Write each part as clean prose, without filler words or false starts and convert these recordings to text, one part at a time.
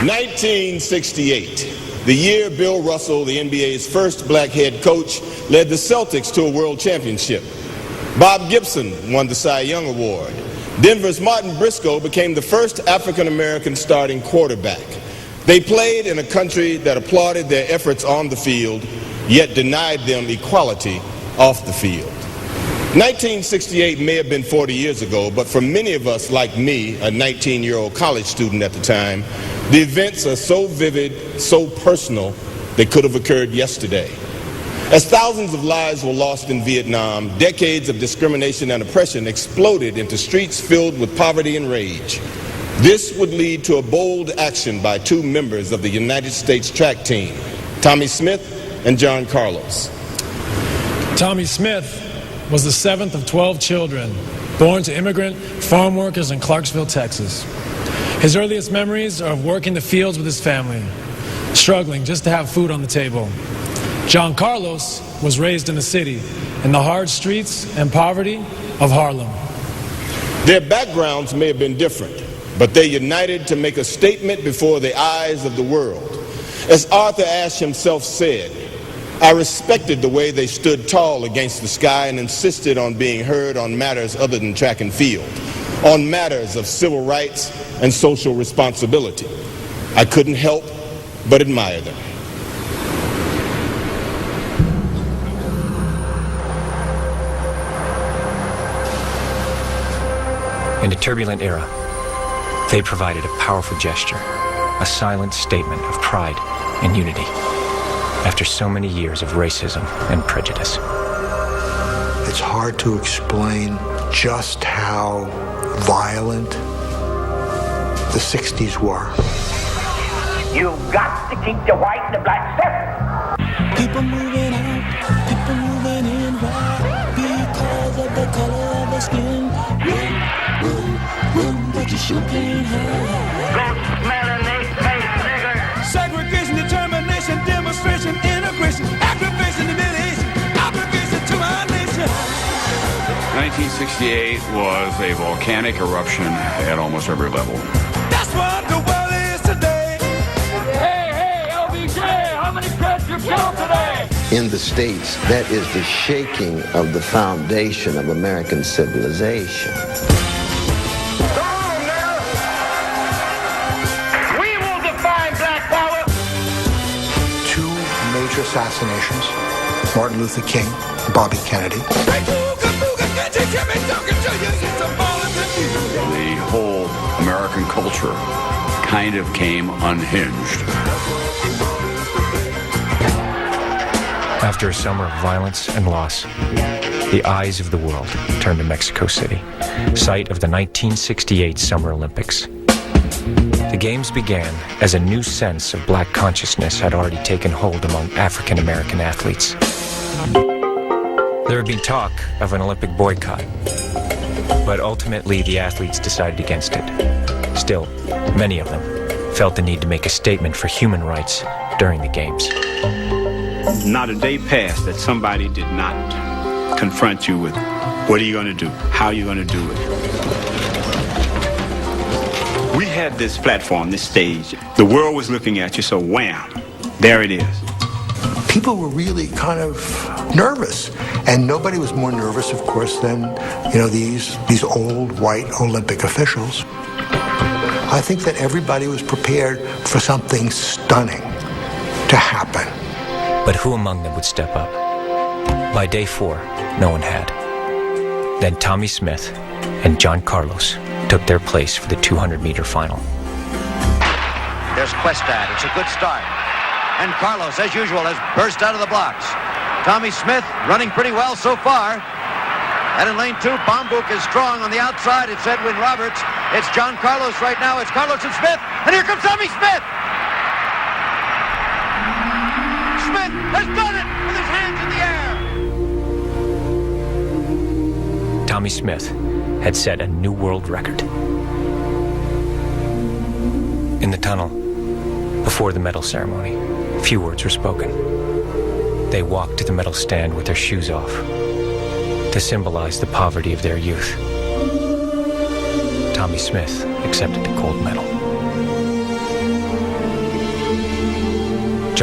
1968, the year Bill Russell, the NBA's first black head coach, led the Celtics to a world championship. Bob Gibson won the Cy Young Award. Denver's Martin Briscoe became the first African-American starting quarterback. They played in a country that applauded their efforts on the field, yet denied them equality off the field. 1968 may have been 40 years ago, but for many of us like me, a 19-year-old college student at the time, the events are so vivid, so personal, they could have occurred yesterday. As thousands of lives were lost in Vietnam, decades of discrimination and oppression exploded into streets filled with poverty and rage. This would lead to a bold action by two members of the United States track team, Tommie Smith and John Carlos. Tommie Smith was the seventh of 12 children, born to immigrant farm workers in Clarksville, Texas. His earliest memories are of working the fields with his family, struggling just to have food on the table. John Carlos was raised in the city, in the hard streets and poverty of Harlem. Their backgrounds may have been different, but they united to make a statement before the eyes of the world. As Arthur Ashe himself said, I respected the way they stood tall against the sky and insisted on being heard on matters other than track and field, on matters of civil rights and social responsibility. I couldn't help but admire them. In a turbulent era, they provided a powerful gesture, a silent statement of pride and unity after so many years of racism and prejudice. It's hard to explain just how violent the 60s were. You've got to keep the white and the black separate. People moving out, people moving in, why? Because of the color of their skin. Run, but you sure can't hide. Go smelling they face, nigger. Segregation, determination, demonstration, integration, aggravation, humiliation, obligation to our nation. 1968 was a volcanic eruption at almost every level. That's what the world is today. Hey, LBJ, how many kids you killed today? In the States, that is the shaking of the foundation of American civilization. Major assassinations, Martin Luther King, Bobby Kennedy. The whole American culture kind of came unhinged. After a summer of violence and loss, the eyes of the world turned to Mexico City, site of the 1968 Summer Olympics. The Games began as a new sense of black consciousness had already taken hold among African-American athletes. There had been talk of an Olympic boycott, but ultimately the athletes decided against it. Still, many of them felt the need to make a statement for human rights during the Games. Not a day passed that somebody did not confront you with, what are you going to do? How are you going to do it? We had this platform, this stage. The world was looking at you, so wham, there it is. People were really kind of nervous, and nobody was more nervous, of course, than these old white Olympic officials. I think that everybody was prepared for something stunning to happen. But who among them would step up? By day 4, no one had. Then Tommie Smith and John Carlos took their place for the 200-meter final. There's Questad. It's a good start. And Carlos, as usual, has burst out of the blocks. Tommie Smith running pretty well so far. And in lane 2, Bombuk is strong on the outside. It's Edwin Roberts. It's John Carlos right now. It's Carlos and Smith. And here comes Tommie Smith. Smith has done it with his hands in the air. Tommie Smith had set a new world record. In the tunnel, before the medal ceremony, few words were spoken. They walked to the medal stand with their shoes off to symbolize the poverty of their youth. Tommie Smith accepted the gold medal.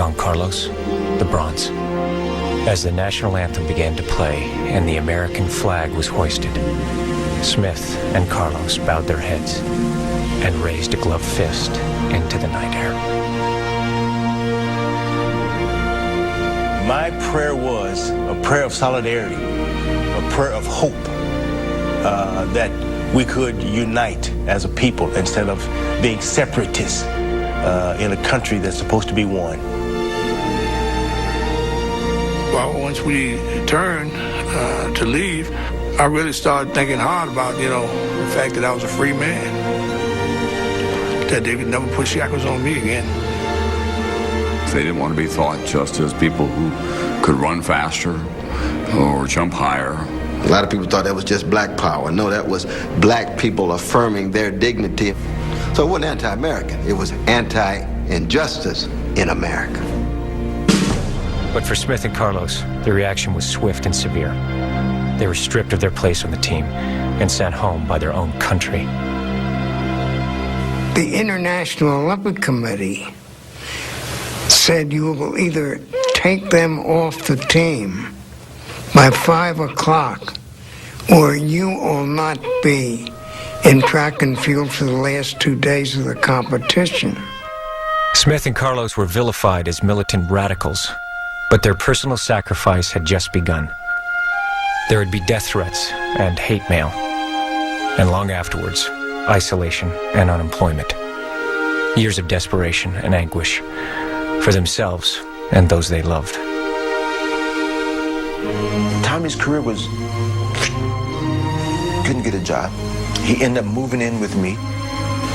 John Carlos, the bronze. As the national anthem began to play and the American flag was hoisted, Smith and Carlos bowed their heads and raised a gloved fist into the night air. My prayer was a prayer of solidarity, a prayer of hope, that we could unite as a people instead of being separatists in a country that's supposed to be one. Well, once we turned to leave, I really started thinking hard about, the fact that I was a free man, that they could never put shackles on me again. They didn't want to be thought just as people who could run faster or jump higher. A lot of people thought that was just black power. No, that was black people affirming their dignity. So it wasn't anti-American. It was anti-injustice in America. But for Smith and Carlos, the reaction was swift and severe. They were stripped of their place on the team and sent home by their own country. The International Olympic Committee said you will either take them off the team by 5 o'clock, or you will not be in track and field for the last 2 days of the competition. Smith and Carlos were vilified as militant radicals, but their personal sacrifice had just begun. There would be death threats and hate mail, and long afterwards, isolation and unemployment. Years of desperation and anguish for themselves and those they loved. Tommie's career couldn't get a job. He ended up moving in with me.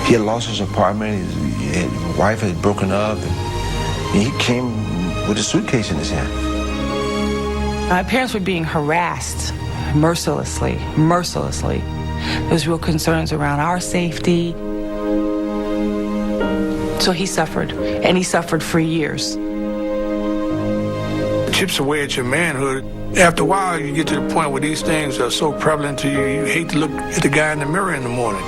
He had lost his apartment, his wife had broken up, and he came with a suitcase in his hand. My parents were being harassed mercilessly. There's real concerns around our safety. So he suffered, and he suffered for years. It chips away at your manhood. After a while, you get to the point where these things are so prevalent to you, you hate to look at the guy in the mirror in the morning.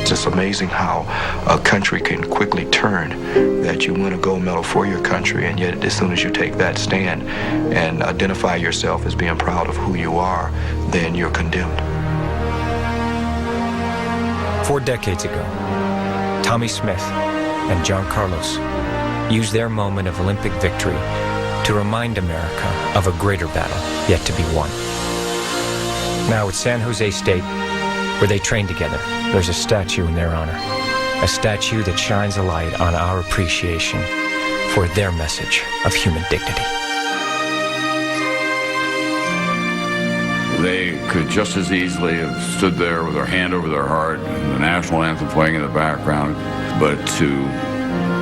It's just amazing how a country can quickly turn, that you win a gold medal for your country, and yet as soon as you take that stand and identify yourself as being proud of who you are, then you're condemned. 4 decades ago, Tommie Smith and John Carlos used their moment of Olympic victory to remind America of a greater battle yet to be won. Now at San Jose State, where they trained together, there's a statue in their honor, a statue that shines a light on our appreciation for their message of human dignity. They could just as easily have stood there with their hand over their heart and the national anthem playing in the background, but to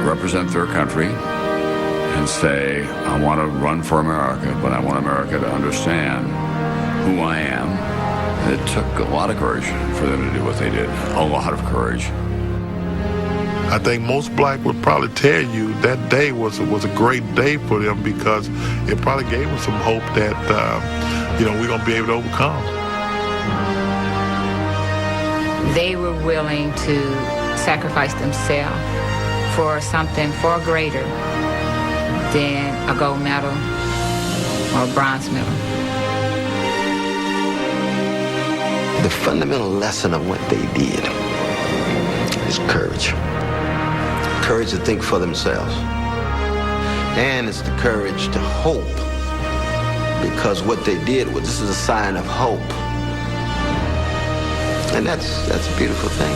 represent their country and say, I want to run for America, but I want America to understand who I am. It took a lot of courage for them to do what they did, a lot of courage. I think most black would probably tell you that day was a great day for them, because it probably gave them some hope that we're going to be able to overcome. They were willing to sacrifice themselves for something far greater than a gold medal or a bronze medal. The fundamental lesson of what they did is courage. Courage to think for themselves. And it's the courage to hope, because what they did was, this is a sign of hope. And that's a beautiful thing.